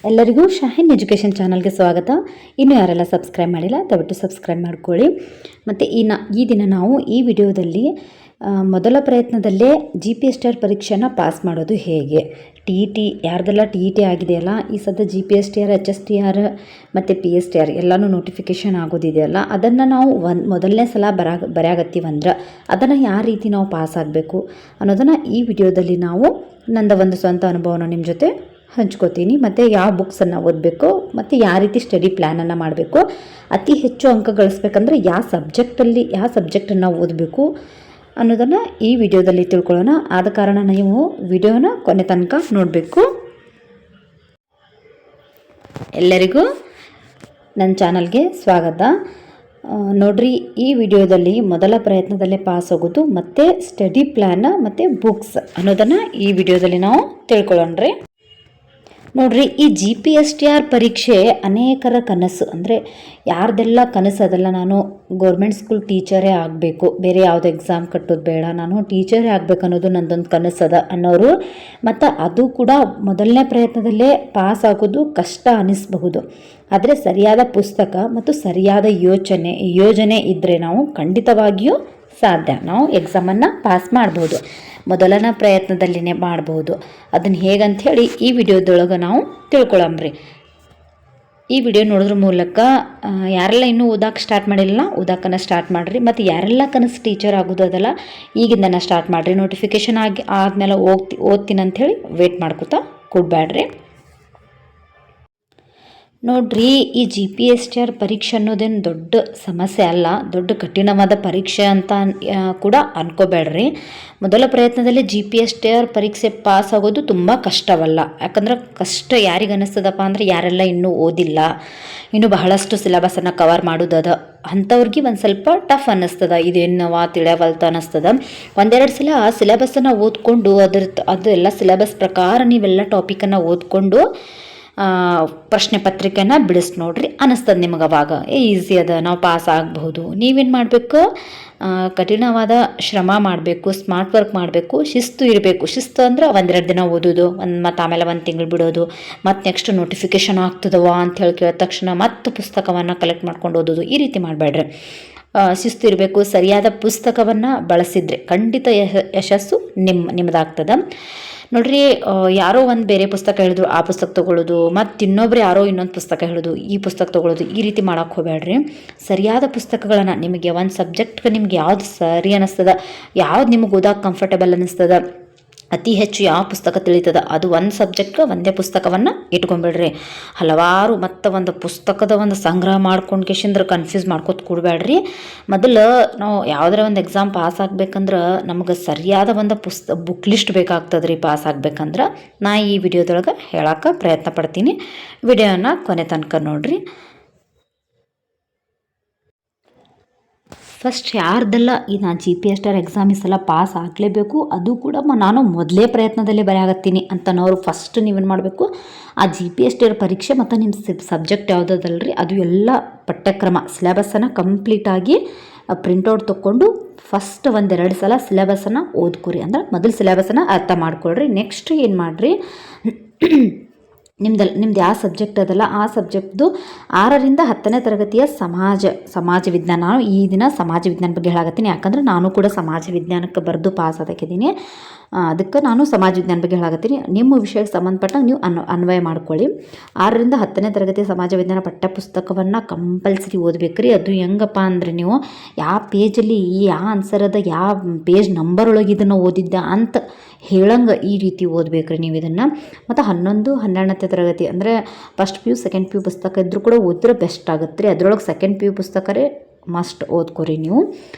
ಎಲ್ಲರಿಗೂ ಶಾಹಿನ್ ಎಜುಕೇಷನ್ ಚಾನಲ್ಗೆ ಸ್ವಾಗತ. ಇನ್ನೂ ಯಾರೆಲ್ಲ ಸಬ್ಸ್ಕ್ರೈಬ್ ಮಾಡಿಲ್ಲ ದಯವಿಟ್ಟು ಸಬ್ಸ್ಕ್ರೈಬ್ ಮಾಡ್ಕೊಳ್ಳಿ. ಮತ್ತು ಈ ದಿನ ನಾವು ಈ ವಿಡಿಯೋದಲ್ಲಿ ಮೊದಲ ಪ್ರಯತ್ನದಲ್ಲೇ GPSTR ಪರೀಕ್ಷೆನ ಪಾಸ್ ಮಾಡೋದು ಹೇಗೆ, TET ಯಾರ್ದೆಲ್ಲ TET ಆಗಿದೆಯಲ್ಲ, ಈ ಸದ್ಯ GPSTR HSTR ಮತ್ತು PSTR ಎಲ್ಲನೂ ನೋಟಿಫಿಕೇಷನ್ ಆಗೋದಿದೆಯಲ್ಲ, ಅದನ್ನು ನಾವು ಮೊದಲನೇ ಸಲ ಬರೆಯಾಗತ್ತೀವಂದ್ರೆ ಅದನ್ನು ಯಾವ ರೀತಿ ನಾವು ಪಾಸ್ ಆಗಬೇಕು ಅನ್ನೋದನ್ನು ಈ ವಿಡಿಯೋದಲ್ಲಿ ನಾವು ಒಂದು ಸ್ವಂತ ಅನುಭವನ ನಿಮ್ಮ ಜೊತೆ ಹಂಚ್ಕೋತೀನಿ. ಮತ್ತು ಯಾವ ಬುಕ್ಸನ್ನು ಓದಬೇಕು ಮತ್ತು ಯಾವ ರೀತಿ ಸ್ಟಡಿ ಪ್ಲ್ಯಾನನ್ನು ಮಾಡಬೇಕು, ಅತಿ ಹೆಚ್ಚು ಅಂಕ ಗಳಿಸ್ಬೇಕಂದ್ರೆ ಯಾವ ಸಬ್ಜೆಕ್ಟನ್ನು ಓದಬೇಕು ಅನ್ನೋದನ್ನು ಈ ವಿಡಿಯೋದಲ್ಲಿ ತಿಳ್ಕೊಳ್ಳೋಣ. ಆದ ಕಾರಣ ನೀವು ವಿಡಿಯೋನ ಕೊನೆ ತನಕ ನೋಡಬೇಕು. ಎಲ್ಲರಿಗೂ ನನ್ನ ಚಾನಲ್ಗೆ ಸ್ವಾಗತ. ನೋಡ್ರಿ, ಈ ವಿಡಿಯೋದಲ್ಲಿ ಮೊದಲ ಪ್ರಯತ್ನದಲ್ಲೇ ಪಾಸ್ ಆಗೋದು ಮತ್ತು ಸ್ಟಡಿ ಪ್ಲ್ಯಾನ್ ಮತ್ತು ಬುಕ್ಸ್ ಅನ್ನೋದನ್ನು ಈ ವಿಡಿಯೋದಲ್ಲಿ ನಾವು ತಿಳ್ಕೊಳ್ಳೋಣ್ರಿ. ನೋಡ್ರಿ, ಈ GPSTR ಪರೀಕ್ಷೆ ಅನೇಕರ ಕನಸು. ಅಂದರೆ ಯಾರ್ದೆಲ್ಲ ಕನಸು ಅದೆಲ್ಲ ನಾನು ಗೌರ್ಮೆಂಟ್ ಸ್ಕೂಲ್ ಟೀಚರೇ ಆಗಬೇಕು, ಬೇರೆ ಯಾವುದೋ ಎಕ್ಸಾಮ್ ಕಟ್ಟೋದು ಬೇಡ, ನಾನು ಟೀಚರೇ ಆಗಬೇಕು ಅನ್ನೋದು ನನ್ನದೊಂದು ಕನಸದ ಅನ್ನೋರು. ಮತ್ತು ಅದು ಕೂಡ ಮೊದಲನೇ ಪ್ರಯತ್ನದಲ್ಲೇ ಪಾಸ್ ಆಗೋದು ಕಷ್ಟ ಅನ್ನಿಸಬಹುದು. ಆದರೆ ಸರಿಯಾದ ಪುಸ್ತಕ ಮತ್ತು ಸರಿಯಾದ ಯೋಜನೆ ಇದ್ದರೆ ನಾವು ಖಂಡಿತವಾಗಿಯೂ ಸಾಧ್ಯ, ನಾವು ಎಕ್ಸಾಮನ್ನು ಪಾಸ್ ಮಾಡ್ಬೋದು. ಮೊದಲನೇ ಪ್ರಯತ್ನದಲ್ಲಿನೇ ಮಾಡ್ಬೋದು. ಅದನ್ನು ಹೇಗಂಥೇಳಿ ಈ ವಿಡಿಯೋದೊಳಗೆ ನಾವು ತಿಳ್ಕೊಳ್ಳಂಬ್ರಿ. ಈ ವಿಡಿಯೋ ನೋಡೋದ್ರ ಮೂಲಕ ಯಾರೆಲ್ಲ ಇನ್ನೂ ಓದಕ್ಕೆ ಸ್ಟಾರ್ಟ್ ಮಾಡಿಲ್ಲ ಓದಕ್ಕನ್ನು ಸ್ಟಾರ್ಟ್ ಮಾಡಿರಿ. ಮತ್ತು ಯಾರೆಲ್ಲ ಕನಸು ಟೀಚರ್ ಆಗೋದು ಅದೆಲ್ಲ ಈಗಿಂದನೇ ಸ್ಟಾರ್ಟ್ ಮಾಡಿರಿ. ನೋಟಿಫಿಕೇಷನ್ ಆದಮೇಲೆ ಓದ್ತೀನಿ ಅಂಥೇಳಿ ವೇಟ್ ಮಾಡ್ಕೊತಾ ಕೂಡಬೇಡ್ರಿ. ನೋಡ್ರಿ, ಈ GPSTR ಪರೀಕ್ಷೆ ಅನ್ನೋದೇನು ದೊಡ್ಡ ಸಮಸ್ಯೆ ಅಲ್ಲ, ದೊಡ್ಡ ಕಠಿಣವಾದ ಪರೀಕ್ಷೆ ಅಂತ ಕೂಡ ಅನ್ಕೋಬೇಡ್ರಿ. ಮೊದಲ ಪ್ರಯತ್ನದಲ್ಲಿ GPSTR ಪರೀಕ್ಷೆ ಪಾಸ್ ಆಗೋದು ತುಂಬ ಕಷ್ಟವಲ್ಲ. ಯಾಕಂದ್ರೆ ಕಷ್ಟ ಯಾರಿಗೆ ಅನ್ನಿಸ್ತದಪ್ಪ ಅಂದರೆ ಯಾರೆಲ್ಲ ಇನ್ನೂ ಓದಿಲ್ಲ, ಇನ್ನೂ ಬಹಳಷ್ಟು ಸಿಲೆಬಸನ್ನು ಕವರ್ ಮಾಡೋದದ ಅಂಥವ್ರಿಗೆ ಒಂದು ಸ್ವಲ್ಪ ಟಫ್ ಅನ್ನಿಸ್ತದ. ಇದೇನವ ತಿಳಿಯವಲ್ತ ಅನ್ನಿಸ್ತದ. ಒಂದೆರಡು ಸಲ ಸಿಲೆಬಸನ್ನು ಓದ್ಕೊಂಡು ಅದು ಎಲ್ಲ ಸಿಲೆಬಸ್ ಪ್ರಕಾರ ನೀವೆಲ್ಲ ಟಾಪಿಕನ್ನು ಓದ್ಕೊಂಡು ಪ್ರಶ್ನೆ ಪತ್ರಿಕೆನ ಬಿಡಿಸಿ ನೋಡ್ರಿ, ಅನ್ನಿಸ್ತದೆ ನಿಮಗೆ. ಅವಾಗ ಈಸಿ ಅದ, ನಾವು ಪಾಸ್ ಆಗಬಹುದು. ನೀವೇನು ಮಾಡಬೇಕು, ಕಠಿಣವಾದ ಶ್ರಮ ಮಾಡಬೇಕು, ಸ್ಮಾರ್ಟ್ ವರ್ಕ್ ಮಾಡಬೇಕು, ಶಿಸ್ತು ಇರಬೇಕು. ಶಿಸ್ತು ಅಂದ್ರೆ ಒಂದೆರಡು ದಿನ ಓದೋದು, ಮತ್ತು ಆಮೇಲೆ 1 ತಿಂಗಳು ಬಿಡೋದು, ಮತ್ತು ನೆಕ್ಸ್ಟ್ ನೋಟಿಫಿಕೇಷನ್ ಆಗ್ತದವ ಅಂತ ಹೇಳಿ ಕೇಳಿದ ತಕ್ಷಣ ಮತ್ತು ಪುಸ್ತಕವನ್ನು ಕಲೆಕ್ಟ್ ಮಾಡ್ಕೊಂಡು ಓದೋದು, ಈ ರೀತಿ ಮಾಡಬೇಡ್ರಿ. ಶಿಸ್ತು ಇರಬೇಕು. ಸರಿಯಾದ ಪುಸ್ತಕವನ್ನು ಬಳಸಿದರೆ ಖಂಡಿತ ಯಶಸ್ಸು ನಿಮ್ಮದಾಗ್ತದೆ. ನೋಡ್ರಿ, ಯಾರೋ ಒಂದು ಬೇರೆ ಪುಸ್ತಕ ಹೇಳಿದ್ರು ಆ ಪುಸ್ತಕ ತೊಗೊಳ್ಳೋದು, ಮತ್ತು ಇನ್ನೊಬ್ರು ಯಾರೋ ಇನ್ನೊಂದು ಪುಸ್ತಕ ಹೇಳೋದು ಈ ಪುಸ್ತಕ ತೊಗೊಳ್ಳೋದು, ಈ ರೀತಿ ಮಾಡೋಕ್ಕೆ ಹೋಗಬೇಡ್ರಿ. ಸರಿಯಾದ ಪುಸ್ತಕಗಳನ್ನು, ನಿಮಗೆ ಒಂದು ಸಬ್ಜೆಕ್ಟ್ಗೆ ನಿಮ್ಗೆ ಯಾವ್ದು ಸರಿ ಅನ್ನಿಸ್ತದ, ಯಾವ್ದು ನಿಮಗೆ ಓದೋಕೆ ಕಂಫರ್ಟಬಲ್ ಅನ್ನಿಸ್ತದ, ಅತಿ ಹೆಚ್ಚು ಯಾವ ಪುಸ್ತಕ ತಿಳಿತದ, ಅದು ಒಂದು ಸಬ್ಜೆಕ್ಟ್ಗೆ ಒಂದೇ ಪುಸ್ತಕವನ್ನು ಇಟ್ಕೊಂಡ್ಬಿಡ್ರಿ. ಹಲವಾರು ಮತ್ತು ಒಂದು ಪುಸ್ತಕದ ಒಂದು ಸಂಗ್ರಹ ಮಾಡ್ಕೊಂಡು ಕೇಶಂದ್ರೆ ಕನ್ಫ್ಯೂಸ್ ಮಾಡ್ಕೋತ ಕೂಡಬೇಡ್ರಿ. ಮೊದಲು ನಾವು ಯಾವುದರ ಒಂದು ಎಕ್ಸಾಮ್ ಪಾಸ್ ಆಗ್ಬೇಕಂದ್ರೆ ನಮಗೆ ಸರಿಯಾದ ಒಂದು ಬುಕ್ ಲಿಸ್ಟ್ ಬೇಕಾಗ್ತದೆ ರೀ ಪಾಸ್ ಆಗ್ಬೇಕಂದ್ರೆ. ನಾ ಈ ವಿಡಿಯೋದೊಳಗೆ ಹೇಳೋಕ್ಕೆ ಪ್ರಯತ್ನ ಪಡ್ತೀನಿ. ವಿಡಿಯೋನ ಕೊನೆ ತನಕ ನೋಡ್ರಿ. ಫಸ್ಟ್ ಯಾರ್ದೆಲ್ಲ ಈ ನಾನು GPSTR ಎಕ್ಸಾಮ್ ಈ ಸಲ ಪಾಸ್ ಆಗಲೇಬೇಕು, ಅದು ಕೂಡ ನಾನು ಮೊದಲೇ ಪ್ರಯತ್ನದಲ್ಲೇ ಬರೆಯಾಗತ್ತೀನಿ ಅಂತನೋರು ಫಸ್ಟ್ ನೀವೇನು ಮಾಡಬೇಕು, ಆ GPSTR ಪರೀಕ್ಷೆ ಮತ್ತು ನಿಮ್ಮ ಸಬ್ಜೆಕ್ಟ್ ಯಾವುದಲ್ರಿ ಅದು ಎಲ್ಲ ಪಠ್ಯಕ್ರಮ ಸಿಲೆಬಸ್ಸನ್ನು ಕಂಪ್ಲೀಟಾಗಿ ಪ್ರಿಂಟೌಟ್ ತೊಗೊಂಡು ಫಸ್ಟ್ 1-2 ಸಲ ಸಿಲೆಬಸ್ಸನ್ನು ಓದ್ಕೊರಿ. ಅಂದ್ರೆ ಮೊದಲು ಸಿಲೆಬಸ್ಸನ್ನು ಅರ್ಥ ಮಾಡ್ಕೊಳ್ರಿ. ನೆಕ್ಸ್ಟ್ ಏನು ಮಾಡಿರಿ, ನಿಮ್ದು ಯಾವ ಸಬ್ಜೆಕ್ಟ್ ಅದಲ್ಲ ಆ ಸಬ್ಜೆಕ್ಟ್ದು 6ರಿಂದ 10ನೇ ತರಗತಿಯ ಸಮಾಜ ವಿಜ್ಞಾನ. ನಾನು ಈ ದಿನ ಸಮಾಜ ವಿಜ್ಞಾನ ಬಗ್ಗೆ ಹೇಳಾಕತ್ತೀನಿ, ಯಾಕಂದ್ರೆ ನಾನು ಕೂಡ ಸಮಾಜ ವಿಜ್ಞಾನಕ್ಕೆ ಬರೆದು ಪಾಸ್ ಆದಕ್ಕಿದ್ದೀನಿ. ಅದಕ್ಕೆ ನಾನು ಸಮಾಜ ವಿಜ್ಞಾನ ಬಗ್ಗೆ ಹೇಳಾಕತ್ತೀನಿ. ನಿಮ್ಮ ವಿಷಯಕ್ಕೆ ಸಂಬಂಧಪಟ್ಟಾಗ ನೀವು ಅನ್ವಯ ಮಾಡ್ಕೊಳ್ಳಿ. 6ರಿಂದ 10ನೇ ತರಗತಿಯ ಸಮಾಜ ವಿಜ್ಞಾನ ಪಠ್ಯಪುಸ್ತಕವನ್ನು ಕಂಪಲ್ಸರಿ ಓದಬೇಕ್ರಿ. ಅದು ಹೆಂಗಪ್ಪ ಅಂದರೆ ನೀವು ಯಾವ ಪೇಜಲ್ಲಿ ಯಾವ ಆನ್ಸರ್ ಅದ, ಯಾವ ಪೇಜ್ ನಂಬರ್ ಒಳಗೆ ಇದನ್ನು ಓದಿದ್ದ ಅಂತ ಹೇಳಂಗೆ ಈ ರೀತಿ ಓದಬೇಕ್ರಿ ನೀವು ಇದನ್ನು. ಮತ್ತು 11, 12ನೇ ತರಗತಿ ಅಂದರೆ ಫಸ್ಟ್ PU ಸೆಕೆಂಡ್ PU ಪುಸ್ತಕ ಇದ್ದರೂ ಕೂಡ ಓದಿದ್ರೆ ಬೆಸ್ಟ್ ಆಗುತ್ತೆ ರೀ. ಅದರೊಳಗೆ ಸೆಕೆಂಡ್ PU ಪುಸ್ತಕರೇ ಮಸ್ಟ್ ಓದ್ಕೊರಿ ನೀವು.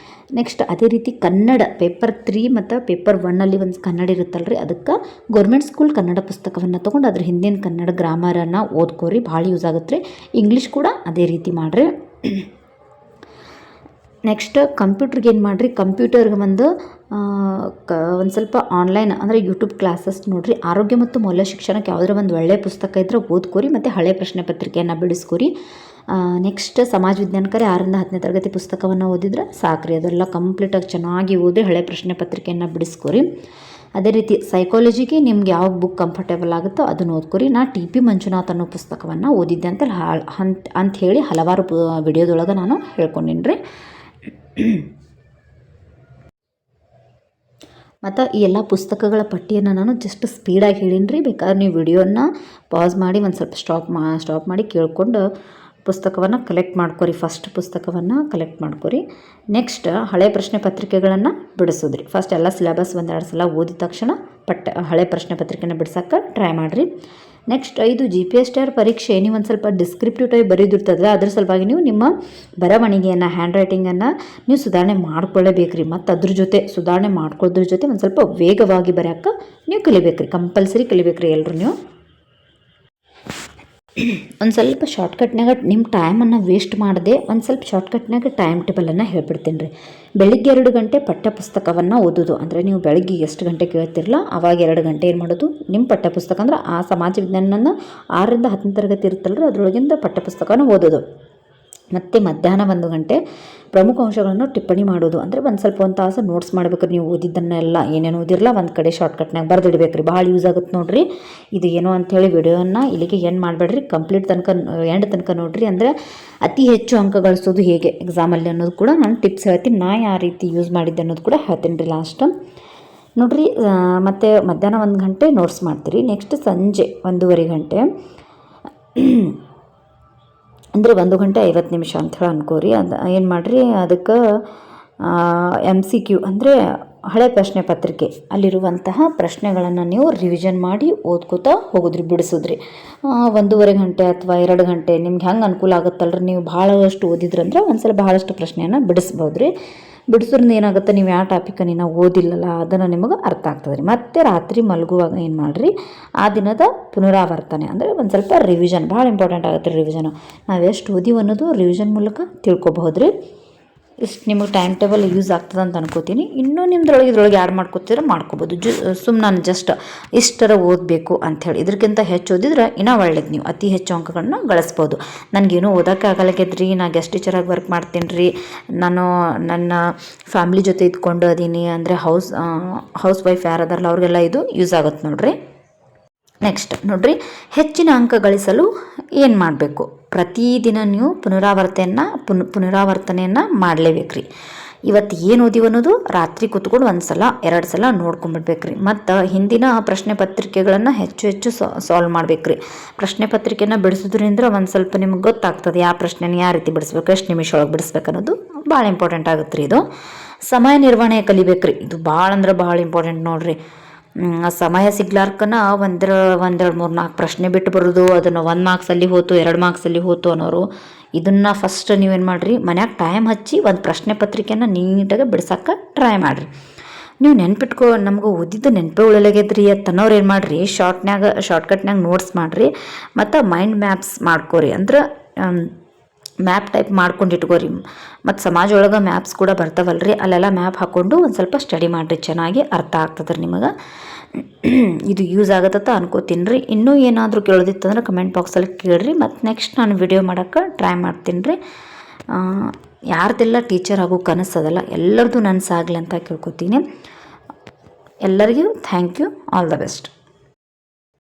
ನೆಕ್ಸ್ಟ್ ಅದೇ ರೀತಿ ಕನ್ನಡ ಪೇಪರ್ 3 ಮತ್ತು ಪೇಪರ್ 1 ಒಂದು ಕನ್ನಡ ಇರುತ್ತಲ್ಲ ರೀ, ಅದಕ್ಕೆ ಗೌರ್ಮೆಂಟ್ ಸ್ಕೂಲ್ ಕನ್ನಡ ಪುಸ್ತಕವನ್ನು ತೊಗೊಂಡು ಅದ್ರ ಹಿಂದಿನ ಕನ್ನಡ ಗ್ರಾಮರನ್ನು ಓದ್ಕೊರಿ, ಭಾಳ ಯೂಸ್ ಆಗುತ್ತೆ ರೀ. ಇಂಗ್ಲೀಷ್ ಕೂಡ ಅದೇ ರೀತಿ ಮಾಡಿರಿ. ನೆಕ್ಸ್ಟ್ ಕಂಪ್ಯೂಟ್ರಿಗೆ ಏನು ಮಾಡಿರಿ, ಕಂಪ್ಯೂಟರ್ಗೆ ಒಂದು ಸ್ವಲ್ಪ ಆನ್ಲೈನ್ ಅಂದರೆ ಯೂಟ್ಯೂಬ್ ಕ್ಲಾಸಸ್ ನೋಡಿರಿ. ಆರೋಗ್ಯ ಮತ್ತು ಮೌಲ್ಯ ಶಿಕ್ಷಣಕ್ಕೆ ಯಾವುದರ ಒಂದು ಒಳ್ಳೆಯ ಪುಸ್ತಕ ಇದ್ದರೆ ಓದ್ಕೊರಿ ಮತ್ತು ಹಳೆ ಪ್ರಶ್ನೆ ಪತ್ರಿಕೆಯನ್ನು ಬಿಡಿಸ್ಕೊರಿ. ನೆಕ್ಸ್ಟ್ ಸಮಾಜ ವಿಜ್ಞಾನಕರೇ 6ರಿಂದ 10ನೇ ತರಗತಿ ಪುಸ್ತಕವನ್ನು ಓದಿದ್ರೆ ಸಾಕ್ರಿ. ಅದೆಲ್ಲ ಕಂಪ್ಲೀಟಾಗಿ ಚೆನ್ನಾಗಿ ಓದಿ ಹಳೆ ಪ್ರಶ್ನೆ ಪತ್ರಿಕೆಯನ್ನು ಬಿಡಿಸ್ಕೊರಿ. ಅದೇ ರೀತಿ ಸೈಕಾಲಜಿಗೆ ನಿಮ್ಗೆ ಯಾವ ಬುಕ್ ಕಂಫರ್ಟೇಬಲ್ ಆಗುತ್ತೋ ಅದನ್ನು ಓದ್ಕೊರಿ. ನಾ ಟಿ ಪಿ ಮಂಜುನಾಥ್ ಅನ್ನೋ ಪುಸ್ತಕವನ್ನು ಓದಿದ್ದೆ ಅಂತ ಹೇಳಿ ಹಲವಾರು ವಿಡಿಯೋದೊಳಗೆ ನಾನು ಹೇಳ್ಕೊಂಡಿನಿ ರೀ. ಮತ್ತು ಈ ಎಲ್ಲ ಪುಸ್ತಕಗಳ ಪಟ್ಟಿಯನ್ನು ನಾನು ಜಸ್ಟ್ ಸ್ಪೀಡಾಗಿ ಹೇಳೀನಿ ರೀ. ಬೇಕಾದ್ರೆ ನೀವು ವಿಡಿಯೋನ ಪಾಸ್ ಮಾಡಿ ಒಂದು ಸ್ವಲ್ಪ ಸ್ಟಾಪ್ ಮಾಡಿ ಕೇಳ್ಕೊಂಡು ಪುಸ್ತಕವನ್ನು ಕಲೆಕ್ಟ್ ಮಾಡ್ಕೊರಿ. ಫಸ್ಟ್ ಪುಸ್ತಕವನ್ನು ಕಲೆಕ್ಟ್ ಮಾಡ್ಕೊರಿ. ನೆಕ್ಸ್ಟ್ ಹಳೆ ಪ್ರಶ್ನೆ ಪತ್ರಿಕೆಗಳನ್ನು ಬಿಡಿಸೋದ್ರಿ. ಫಸ್ಟ್ ಎಲ್ಲ ಸಿಲೆಬಸ್ ಒಂದೆರಡು ಸಲ ಓದಿದ ತಕ್ಷಣ ಹಳೆ ಪ್ರಶ್ನೆ ಪತ್ರಿಕೆನ ಬಿಡ್ಸೋಕ್ಕೆ ಟ್ರೈ ಮಾಡಿರಿ. ನೆಕ್ಸ್ಟ್ ಇದು GPSTR ಪರೀಕ್ಷೆ ನೀವು ಒಂದು ಸ್ವಲ್ಪ ಡಿಸ್ಕ್ರಿಪ್ಟಿವ್ ಟೈಪ್ ಬರೆದಿರ್ತದೆ. ಅದ್ರ ಸಲುವಾಗಿ ನೀವು ನಿಮ್ಮ ಬರವಣಿಗೆಯನ್ನು, ಹ್ಯಾಂಡ್ ರೈಟಿಂಗನ್ನು ನೀವು ಸುಧಾರಣೆ ಮಾಡ್ಕೊಳ್ಳೇಬೇಕು ರೀ. ಮತ್ತು ಅದ್ರ ಜೊತೆ ಸುಧಾರಣೆ ಮಾಡ್ಕೊಳ್ಳೋದ್ರ ಜೊತೆ ಒಂದು ಸ್ವಲ್ಪ ವೇಗವಾಗಿ ಬರೆಯೋಕ್ಕೆ ನೀವು ಕಲಿಬೇಕು ರೀ. ಕಂಪಲ್ಸರಿ ಕಲಿಬೇಕು ರೀ ಎಲ್ಲರೂ ನೀವು. ಒಂದು ಸ್ವಲ್ಪ ಶಾರ್ಟ್ಕಟ್ನಾಗ ನಿಮ್ಮ ಟೈಮನ್ನು ವೇಸ್ಟ್ ಮಾಡದೆ ಒಂದು ಸ್ವಲ್ಪ ಶಾರ್ಟ್ಕಟ್ನಾಗ ಟೈಮ್ ಟೇಬಲನ್ನು ಹೇಳ್ಬಿಡ್ತೀನಿ ರೀ. ಬೆಳಿಗ್ಗೆ 2 ಗಂಟೆ ಪಠ್ಯಪುಸ್ತಕವನ್ನು ಓದೋದು. ಅಂದರೆ ನೀವು ಬೆಳಗ್ಗೆ ಎಷ್ಟು ಗಂಟೆಗೆ ಕೇಳ್ತಿರಲ್ಲ ಅವಾಗ 2 ಗಂಟೆ ಏನು ಮಾಡೋದು, ನಿಮ್ಮ ಪಠ್ಯಪುಸ್ತಕ ಅಂದ್ರೆ ಆ ಸಮಾಜ ವಿಜ್ಞಾನನ 6ರಿಂದ 10ನೇ ತರಗತಿ ಇರುತ್ತಲ್ಲ ರೀ, ಅದರೊಳಗಿಂದ ಪಠ್ಯಪುಸ್ತಕನ ಓದೋದು. ಮತ್ತು ಮಧ್ಯಾಹ್ನ 1 ಗಂಟೆ ಪ್ರಮುಖ ಅಂಶಗಳನ್ನು ಟಿಪ್ಪಣಿ ಮಾಡೋದು. ಅಂದರೆ ಒಂದು ಸ್ವಲ್ಪ ಒಂದು ತಾಸು ನೋಟ್ಸ್ ಮಾಡ್ಬೇಕು ರೀ. ನೀವು ಓದಿದ್ದನ್ನೆಲ್ಲ ಏನೇನು ಓದಿರಲ್ಲ ಒಂದು ಕಡೆ ಶಾರ್ಟ್ಕಟ್ನಾಗ ಬರೆದಿಡ್ಬೇಕು ರೀ. ಭಾಳ ಯೂಸ್ ಆಗುತ್ತೆ ನೋಡಿರಿ ಇದು. ಏನೋ ಅಂಥೇಳಿ ವಿಡಿಯೋನ ಇಲ್ಲಿಗೆ ಏನು ಮಾಡಬೇಡ್ರಿ, ಕಂಪ್ಲೀಟ್ ಎಂಡ್ ತನಕ ನೋಡಿರಿ. ಅಂದರೆ ಅತಿ ಹೆಚ್ಚು ಅಂಕ ಗಳಿಸೋದು ಹೇಗೆ ಎಕ್ಸಾಮಲ್ಲಿ ಅನ್ನೋದು ಕೂಡ ನಾನು ಟಿಪ್ಸ್ ಹೇಳ್ತೀನಿ. ನಾ ಯಾವ ರೀತಿ ಯೂಸ್ ಮಾಡಿದ್ದೆ ಅನ್ನೋದು ಕೂಡ ಹೇಳ್ತೀನಿ ರೀ ಲಾಸ್ಟ್ ನೋಡಿರಿ. ಮತ್ತು ಮಧ್ಯಾಹ್ನ 1 ಗಂಟೆ ನೋಟ್ಸ್ ಮಾಡ್ತೀರಿ. ನೆಕ್ಸ್ಟ್ ಸಂಜೆ 1:30 ಗಂಟೆ ಅಂದರೆ 1 ಗಂಟೆ 50 ನಿಮಿಷ ಅಂತ ಹೇಳಿ ಅನ್ಕೋರಿ. ಅದು ಏನು ಮಾಡಿರಿ, ಅದಕ್ಕೆ MCQ ಅಂದರೆ ಹಳೆ ಪ್ರಶ್ನೆ ಪತ್ರಿಕೆ ಅಲ್ಲಿರುವಂತಹ ಪ್ರಶ್ನೆಗಳನ್ನು ನೀವು ರಿವಿಷನ್ ಮಾಡಿ ಓದ್ಕೋತಾ ಹೋಗೋದ್ರಿ, ಬಿಡಿಸೋದ್ರಿ. 1:30 ಗಂಟೆ ಅಥವಾ 2 ಗಂಟೆ ನಿಮ್ಗೆ ಹೆಂಗೆ ಅನುಕೂಲ ಆಗುತ್ತಲ್ರಿ. ನೀವು ಭಾಳಷ್ಟು ಓದಿದ್ರಂದ್ರೆ ಒಂದ್ಸಲ ಭಾಳಷ್ಟು ಪ್ರಶ್ನೆಯನ್ನು ಬಿಡಿಸ್ಬೋದು ರೀ. ಬಿಡಿಸೋದ್ರಿಂದ ಏನಾಗುತ್ತೆ, ನೀವು ಯಾವ ಟಾಪಿಕನ್ನು ನಾವು ಓದಿಲ್ಲಲ್ಲ ಅದನ್ನು ನಿಮಗೆ ಅರ್ಥ ಆಗ್ತದೆ ರೀ. ಮತ್ತು ರಾತ್ರಿ ಮಲಗುವಾಗ ಏನು ಮಾಡಿರಿ, ಆ ದಿನದ ಪುನರಾವರ್ತನೆ ಅಂದರೆ ಒಂದು ಸ್ವಲ್ಪ ರಿವಿಷನ್ ಭಾಳ ಇಂಪಾರ್ಟೆಂಟ್ ಆಗುತ್ತೆ ರೀ. ರಿವಿಷನು ನಾವು ಎಷ್ಟು ಓದಿವಿ ಅನ್ನೋದು ರಿವಿಷನ್ ಮೂಲಕ ತಿಳ್ಕೊಬಹುದು ರೀ. ಇಷ್ಟು ನಿಮಗೆ ಟೈಮ್ ಟೇಬಲ್ ಯೂಸ್ ಆಗ್ತದೆ ಅಂತ ಅನ್ಕೋತೀನಿ. ಇನ್ನೂ ಇದ್ರೊಳಗೆ ಆ್ಯಡ್ ಮಾಡ್ಕೋತೀರ ಮಾಡ್ಕೋಬೋದು. ನಾನು ಜಸ್ಟ್ ಇಷ್ಟರ ಓದಬೇಕು ಅಂಥೇಳಿ. ಇದಕ್ಕಿಂತ ಹೆಚ್ಚು ಓದಿದ್ರೆ ಇನ್ನೂ ಒಳ್ಳೇದು. ನೀವು ಅತಿ ಹೆಚ್ಚು ಅಂಕಗಳನ್ನ ಗಳಿಸ್ಬೋದು. ನನಗೇನೋ ಓದೋಕ್ಕೆ ಆಗಲ್ಲಗ್ಯದ್ರಿ, ನಾ ಗೆಸ್ಟ್ ಟೀಚರಾಗಿ ವರ್ಕ್ ಮಾಡ್ತೀನಿ ರೀ, ನಾನು ನನ್ನ ಫ್ಯಾಮ್ಲಿ ಜೊತೆ ಇದ್ಕೊಂಡು ಅದೀನಿ ಅಂದರೆ ಹೌಸ್ ವೈಫ್ ಯಾರದಾರಲ್ಲ ಅವ್ರಿಗೆಲ್ಲ ಇದು ಯೂಸ್ ಆಗುತ್ತೆ ನೋಡಿರಿ. ನೆಕ್ಸ್ಟ್ ನೋಡಿರಿ, ಹೆಚ್ಚಿನ ಅಂಕ ಗಳಿಸಲು ಏನು ಮಾಡಬೇಕು, ಪ್ರತಿದಿನ ನೀವು ಪುನರಾವರ್ತನೆಯನ್ನು ಮಾಡಲೇಬೇಕು ರೀ. ಇವತ್ತು ಏನು ಓದಿವಿ ಅನ್ನೋದು ರಾತ್ರಿ ಕೂತ್ಕೊಂಡು 1 ಸಲ 2 ಸಲ ನೋಡ್ಕೊಂಡ್ಬಿಡ್ಬೇಕು ರೀ. ಮತ್ತು ಹಿಂದಿನ ಪ್ರಶ್ನೆ ಪತ್ರಿಕೆಗಳನ್ನು ಹೆಚ್ಚು ಸಾಲ್ವ್ ಮಾಡ್ಬೇಕು ರೀ. ಪ್ರಶ್ನೆ ಪತ್ರಿಕೆನ ಬಿಡಿಸೋದ್ರಿಂದ ಒಂದು ಸ್ವಲ್ಪ ನಿಮ್ಗೆ ಗೊತ್ತಾಗ್ತದೆ ಯಾವ ಪ್ರಶ್ನೆನ ಯಾವ ರೀತಿ ಬಿಡಿಸ್ಬೇಕು, ಎಷ್ಟು ನಿಮಿಷ ಒಳಗೆ ಬಿಡಿಸ್ಬೇಕು ಅನ್ನೋದು ಭಾಳ ಇಂಪಾರ್ಟೆಂಟ್ ಆಗುತ್ತೆ ರೀ. ಇದು ಸಮಯ ನಿರ್ವಹಣೆ ಕಲಿಬೇಕು ರೀ. ಇದು ಭಾಳ ಅಂದ್ರೆ ಭಾಳ ಇಂಪಾರ್ಟೆಂಟ್ ನೋಡಿರಿ. ಸಮಯ ಸಿಗ್ಲಾರ್ಕನ ಒಂದೆರಡು 3-4 ಪ್ರಶ್ನೆ ಬಿಟ್ಟು ಬರೋದು, ಅದನ್ನು 1 ಮಾರ್ಕ್ಸಲ್ಲಿ ಹೋತು 2 ಮಾರ್ಕ್ಸಲ್ಲಿ ಹೋತು ಅನ್ನೋರು. ಇದನ್ನು ಫಸ್ಟ್ ನೀವೇನು ಮಾಡಿರಿ, ಮನ್ಯಾಗ ಟೈಮ್ ಹಚ್ಚಿ ಒಂದು ಪ್ರಶ್ನೆ ಪತ್ರಿಕೆನ ನೀಟಾಗಿ ಬಿಡ್ಸೋಕ್ಕೆ ಟ್ರೈ ಮಾಡಿರಿ. ನೀವು ನಮ್ಗೆ ಓದಿದ್ದು ನೆನಪೇ ಉಳಿಲಾಗ್ಯದ್ರಿ ತನ್ನವ್ರು ಏನು ಮಾಡಿರಿ, ಶಾರ್ಟ್ಕಟ್ನಾಗ ನೋಟ್ಸ್ ಮಾಡಿರಿ. ಮತ್ತು ಮೈಂಡ್ ಮ್ಯಾಪ್ಸ್ ಮಾಡ್ಕೋರಿ. ಅಂದ್ರೆ ಮ್ಯಾಪ್ ಟೈಪ್ ಮಾಡ್ಕೊಂಡು ಇಟ್ಕೋರಿ. ಮತ್ತು ಸಮಾಜ ಒಳಗೆ ಮ್ಯಾಪ್ಸ್ ಕೂಡ ಬರ್ತಾವಲ್ರಿ, ಅಲ್ಲೆಲ್ಲ ಮ್ಯಾಪ್ ಹಾಕ್ಕೊಂಡು ಒಂದು ಸ್ವಲ್ಪ ಸ್ಟಡಿ ಮಾಡಿರಿ, ಚೆನ್ನಾಗಿ ಅರ್ಥ ಆಗ್ತದೆ ರೀ ನಿಮಗೆ. ಇದು ಯೂಸ್ ಆಗತ್ತ ಅನ್ಕೋತೀನಿ ರೀ. ಇನ್ನೂ ಏನಾದರೂ ಕೇಳೋದಿತ್ತಂದ್ರೆ ಕಮೆಂಟ್ ಬಾಕ್ಸಲ್ಲಿ ಕೇಳಿರಿ. ಮತ್ತು ನೆಕ್ಸ್ಟ್ ನಾನು ವಿಡಿಯೋ ಮಾಡೋಕ್ಕೆ ಟ್ರೈ ಮಾಡ್ತೀನಿ ರೀ. ಯಾರ್ದೆಲ್ಲ ಟೀಚರ್ ಆಗೋ ಕನಸದಲ್ಲ ಎಲ್ಲರದ್ದು ನನಸಾಗಲಿ ಅಂತ ಕೇಳ್ಕೊತೀನಿ. ಎಲ್ಲರಿಗೂ thank you, all the best.